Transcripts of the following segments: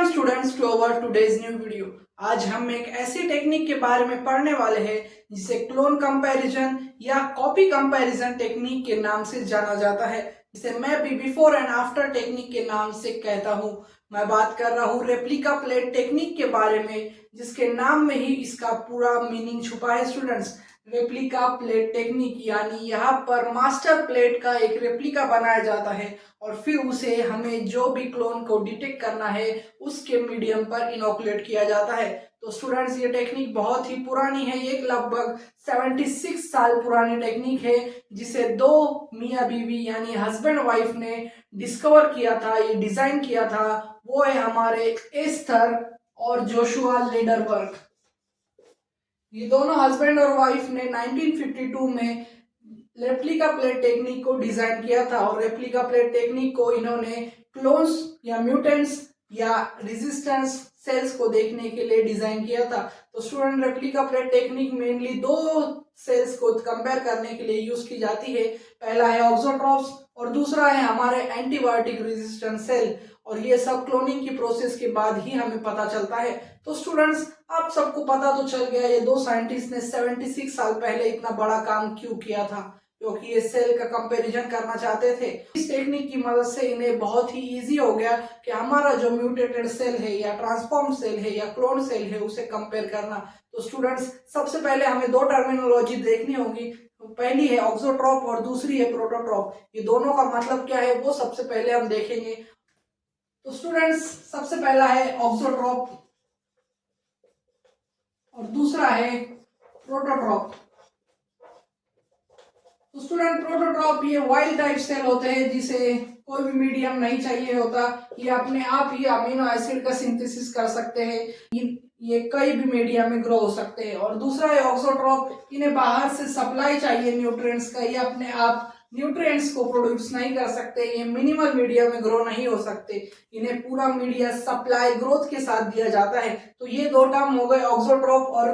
Welcome students to our today's new video. आज हम एक ऐसी टेक्निक के बारे में पढ़ने वाले हैं जिसे क्लोन कंपैरिजन या कॉपी कंपैरिजन टेक्निक के नाम से जाना जाता है, जिसे मैं भी बिफोर एंड आफ्टर टेक्निक के नाम से कहता हूँ। मैं बात कर रहा हूँ रेप्लिका प्लेट टेक्निक के बारे में, जिसके नाम में ही इसका पूरा मीनिंग छुपा है स्टूडेंट्स। रेप्लिका प्लेट टेक्निक यानी यहाँ पर मास्टर प्लेट का एक रेप्लिका बनाया जाता है और फिर उसे हमें जो भी क्लोन को डिटेक्ट करना है उसके मीडियम पर इनोकुलेट किया जाता है। तो स्टूडेंट्स ये टेक्निक बहुत ही पुरानी है, ये लगभग 76 साल पुरानी टेक्निक है, जिसे दो मियाँ बीवी यानी हस्बैंड वाइफ ने डिस्कवर किया था, ये डिजाइन किया था। वो है हमारे एस्थर और जोशुआ लेडरबर्ग। ये दोनों हस्बैंड और वाइफ ने 1952 में रेप्लिका प्लेट टेक्निक को डिजाइन किया था और रेप्लिका प्लेट टेक्निक को इन्होंने क्लोन्स या म्यूटेंट्स या रेजिस्टेंस सेल्स को देखने के लिए डिजाइन किया था। तो student replica plate technique mainly दो सेल्स को कंपेयर करने के लिए यूज की जाती है। पहला है ऑक्सोट्रॉप्स और दूसरा है हमारे एंटीबायोटिक रेजिस्टेंट सेल, और ये सब क्लोनिंग की प्रोसेस के बाद ही हमें पता चलता है। तो स्टूडेंट्स आप सबको पता तो चल गया ये दो साइंटिस्ट ने 76 साल पहले इतना बड़ा काम क्यों किया था, क्योंकि ये सेल का कंपैरिजन करना चाहते थे। इस टेक्निक की मदद से इन्हें बहुत ही इजी हो गया कि हमारा जो म्यूटेटेड सेल है या ट्रांसफॉर्म सेल है या क्लोन सेल है उसे कंपेयर करना। तो स्टूडेंट्स सबसे पहले हमें दो टर्मिनोलॉजी देखनी होगी। पहली है ऑक्सोट्रॉप और दूसरी है प्रोटोट्रॉप। ये दोनों का मतलब क्या है वो सबसे पहले हम देखेंगे। तो स्टूडेंट्स सबसे पहला है ऑक्सोट्रॉप और दूसरा है प्रोटोट्रॉप। तो स्टूडेंट प्रोटोट्रॉप ये वाइल्ड टाइप सेल होते हैं जिसे कोई भी मीडियम नहीं चाहिए होता, ये अपने आप ही अमीनो एसिड का सिंथेसिस कर सकते हैं। ये कई भी मीडियम में ग्रो हो सकते हैं। और दूसरा है ऑक्सोट्रॉप, इन्हें बाहर से सप्लाई चाहिए न्यूट्रिएंट्स का, ये अपने आप न्यूट्रिएंट्स को प्रोड्यूस नहीं कर सकते, ये मिनिमल मीडिया में ग्रो नहीं हो सकते, इन्हें पूरा मीडिया सप्लाई ग्रोथ के साथ दिया जाता है। तो ये दो टर्म हो गए ऑक्सोट्रॉप और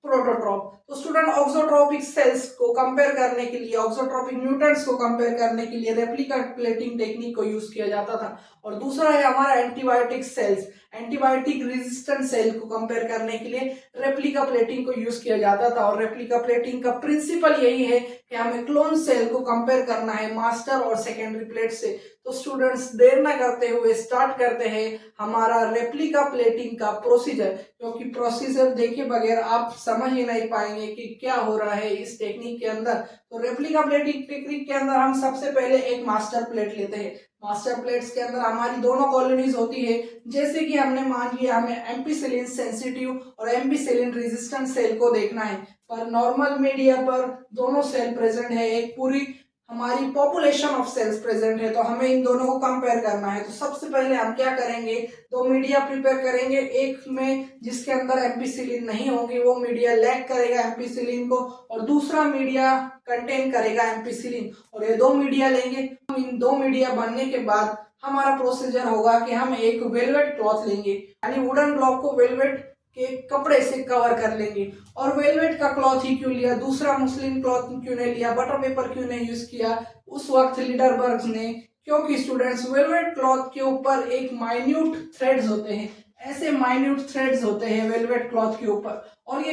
प्रोटोट्रॉप। तो स्टूडेंट ऑक्सोट्रॉपिक सेल्स को कंपेयर करने के लिए, ऑक्सोट्रॉपिक म्यूटेंट्स को कंपेयर करने के लिए रेप्लिका प्लेटिंग टेक्निक को यूज किया जाता था। और दूसरा है हमारा antibiotic cells, antibiotic resistant cell को कंपेयर करने के लिए रेप्लिका प्लेटिंग को यूज किया जाता था। और रेप्लिका प्लेटिंग का प्रिंसिपल यही है कि हमें क्लोन सेल को कंपेयर करना है मास्टर और सेकेंडरी प्लेट से। तो स्टूडेंट्स देर न करते हुए स्टार्ट करते हैं हमारा रेप्लिका प्लेटिंग का प्रोसीजर, क्योंकि प्रोसीजर देखे बगैर आप समझ ही नहीं पाएंगे कि क्या हो रहा है इस टेक्निक के अंदर। तो रेप्लिका प्लेटिंग टेक्निक के अंदर हम सबसे पहले एक मास्टर प्लेट लेते हैं। मास्टर प्लेट्स के अंदर हमारी दोनों कॉलोनीज होती है। जैसे कि हमने मान लिया हमें एम्पीसिलिन सेंसिटिव और एम्पीसिलिन रेजिस्टेंट सेल को देखना है, पर नॉर्मल मीडिया पर दोनों सेल प्रेजेंट है, एक पूरी हमारी पॉपुलेशन ऑफ सेल्स प्रेजेंट है, तो हमें इन दोनों को कंपेयर करना है। तो सबसे पहले हम क्या करेंगे, दो मीडिया प्रिपेयर करेंगे। एक में जिसके अंदर एम्पीसिलिन नहीं होगी वो मीडिया लैक करेगा एम्पीसिलिन को, और दूसरा मीडिया कंटेन करेगा एम्पीसिलिन, और ये दो मीडिया लेंगे। इन दो मीडिया बनने के बाद हमारा प्रोसीजर होगा कि हम एक वेलवेट क्लॉथ लेंगे, यानी वुडन ब्लॉक को वेलवेट के कपड़े से कवर कर लेंगे। और वेलवेट का क्लॉथ ही क्यों लिया, दूसरा मुस्लिम क्लॉथ क्यों नहीं लिया, बटर पेपर क्यों नहीं यूज किया उस वक्त लीडरबर्ग ने, क्योंकि स्टूडेंट्स वेलवेट क्लॉथ के ऊपर एक माइन्यूट थ्रेड्स होते हैं, ऐसे माइन्यूट थ्रेड्स होते हैं वेलवेट क्लॉथ के ऊपर। और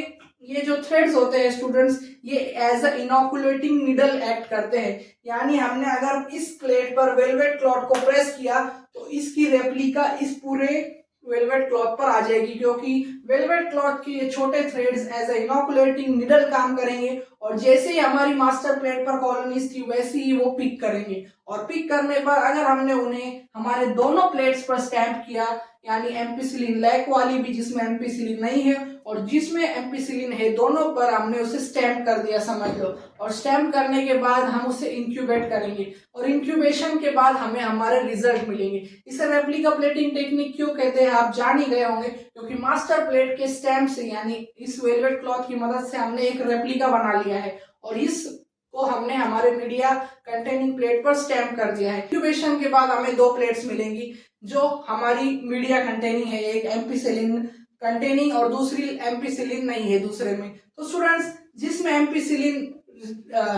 ये जो थ्रेड्स होते हैं स्टूडेंट्स, ये as a inoculating needle act करते हैं, यानी हमने अगर इस प्लेट पर वेलवेट क्लॉथ को प्रेस किया तो इसकी रेप्लिका इस पूरे वेलवेट क्लॉथ पर आ जाएगी, क्योंकि वेलवेट क्लॉथ के ये छोटे threads as a inoculating needle काम करेंगे, और जैसे ही हमारी मास्टर प्लेट पर कॉलोनीज थी वैसे ही वो पिक करेंगे। और पिक करने पर अगर हमने उन्हें हमारे दोनों प्लेट्स पर स्टैम्प किया, यानी एम्पीसिलिन लैक वाली भी जिसमें एम्पीसिलिन नहीं है और जिसमें एम्पीसिलिन है, दोनों पर हमने उसे स्टैम्प कर दिया समझ लो। और स्टैम्प करने के बाद हम उसे इंक्यूबेट करेंगे, और इंक्यूबेशन के बाद हमें हमारे रिजल्ट मिलेंगे। इसे रेप्लिका प्लेटिंग टेक्निक क्यों कहते हैं आप जान ही गए होंगे, क्योंकि मास्टर प्लेट के स्टैम्प से यानी इस वेलवेट क्लॉथ की मदद से हमने एक रेप्लिका बना लिया है, और इस को हमने हमारे मीडिया कंटेनिंग प्लेट पर स्टैम्प कर दिया है। इंक्यूबेशन के बाद हमें दो प्लेट्स मिलेंगी जो हमारी मीडिया कंटेनिंग है, एक एम्पीसिलिन कंटेनिंग और दूसरी एम्पीसिलिन नहीं है दूसरे में। तो स्टूडेंट्स जिसमें एम्पीसिलिन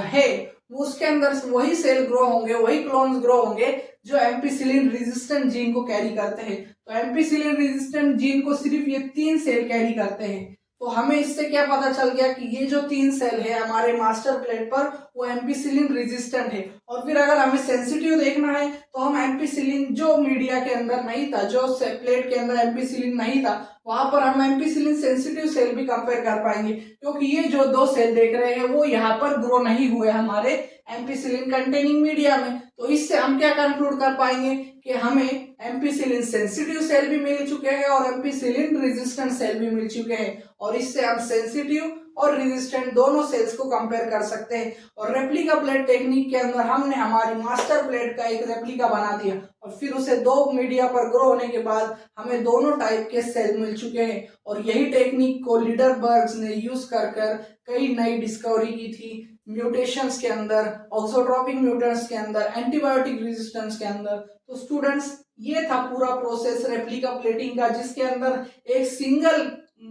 है वो उसके अंदर वही सेल ग्रो होंगे, वही क्लोन्स ग्रो होंगे जो एम्पीसिलिन रेजिस्टेंट जीन को कैरी करते हैं। तो एम्पिसिलिन रेजिस्टेंट जीन को सिर्फ ये 3 सेल कैरी करते हैं। तो हमें इससे क्या पता चल गया कि ये जो 3 सेल है हमारे मास्टर प्लेट पर वो एम्पिसिलिन रेजिस्टेंट है। और फिर अगर हमें सेंसिटिव देखना है तो हम एम्पिसिलिन जो मीडिया के अंदर नहीं था, जो प्लेट के अंदर एम्पिसिलिन नहीं था, वहां पर हम एम्पिसिलिन सेंसिटिव सेल भी कंपेयर कर पाएंगे, क्योंकि ये जो 2 सेल देख रहे हैं वो यहाँ पर ग्रो नहीं हुए हमारे एम्पिसिलिन कंटेनिंग मीडिया में। तो इससे हम क्या कंक्लूड कर पाएंगे कि हमें एम्पिसिलिन सेंसिटिव सेल भी मिल चुके हैं और एम्पिसिलिन रेजिस्टेंट सेल भी मिल चुके हैं, और इससे हम सेंसिटिव और रेजिस्टेंट दोनों सेल्स को कंपेयर कर सकते हैं। और रेप्लिका प्लेट टेक्निक के अंदर हमने हमारी मास्टर प्लेट का एक रेप्लिका बना दिया और फिर उसे 2 मीडिया पर ग्रो होने के बाद हमें दोनों टाइप के सेल मिल चुके हैं। और यही टेक्निक को लीडरबर्ग्स ने यूज कर कई नई डिस्कवरी की थी, म्यूटेशंस के अंदर, ऑक्सोट्रोपिक म्यूटेंट्स के अंदर, एंटीबायोटिक रेजिस्टेंस के अंदर। तो स्टूडेंट्स, ये था पूरा प्रोसेस रेप्लिका प्लेटिंग का, जिसके अंदर एक सिंगल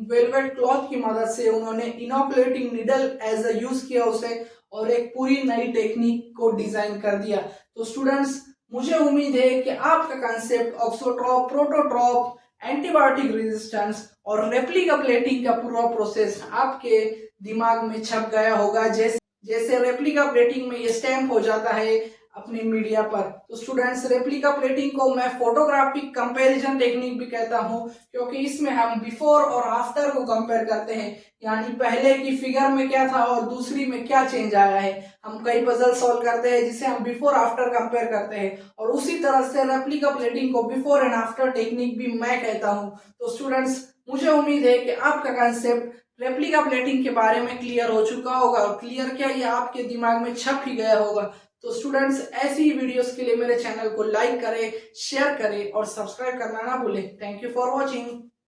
वेलवेट क्लॉथ की मदद से उन्होंने inoculating needle as a use किया उसे, और एक पूरी नई टेक्निक को डिजाइन कर दिया। तो स्टूडेंट्स, मुझे उम्मीद है कि आपका कंसेप्ट ऑक्सोट्रॉप, प्रोटोट्रॉप, एंटीबायोटिक रेजिस्टेंस और रेप्लिका प्लेटिंग का पूरा प्रोसेस आपके दिमाग में छप गया होगा। जैसे रेप्लिका प्लेटिंग में ये स्टैम्प हो जाता है अपनी मीडिया पर। तो स्टूडेंट्स, रेप्लिका प्लेटिंग को मैं फोटोग्राफिक कंपैरिजन टेक्निक भी कहता हूँ, क्योंकि इसमें हम बिफोर और आफ्टर को कंपेयर करते हैं, यानी पहले की फिगर में क्या था और दूसरी में क्या चेंज आया है। हम कई पजल सॉल्व करते हैं जिसे हम बिफोर आफ्टर कंपेयर करते हैं, और उसी तरह से रेप्लिका प्लेटिंग को बिफोर एंड आफ्टर टेक्निक भी मैं कहता हूँ। तो स्टूडेंट्स, मुझे उम्मीद है कि आपका कंसेप्ट रेप्लिका प्लेटिंग के बारे में क्लियर हो चुका होगा, और क्लियर क्या, ये आपके दिमाग में छप ही गया होगा। तो स्टूडेंट्स, ऐसी ही वीडियोस के लिए मेरे चैनल को लाइक करें, शेयर करें और सब्सक्राइब करना ना भूलें। Thank you for watching.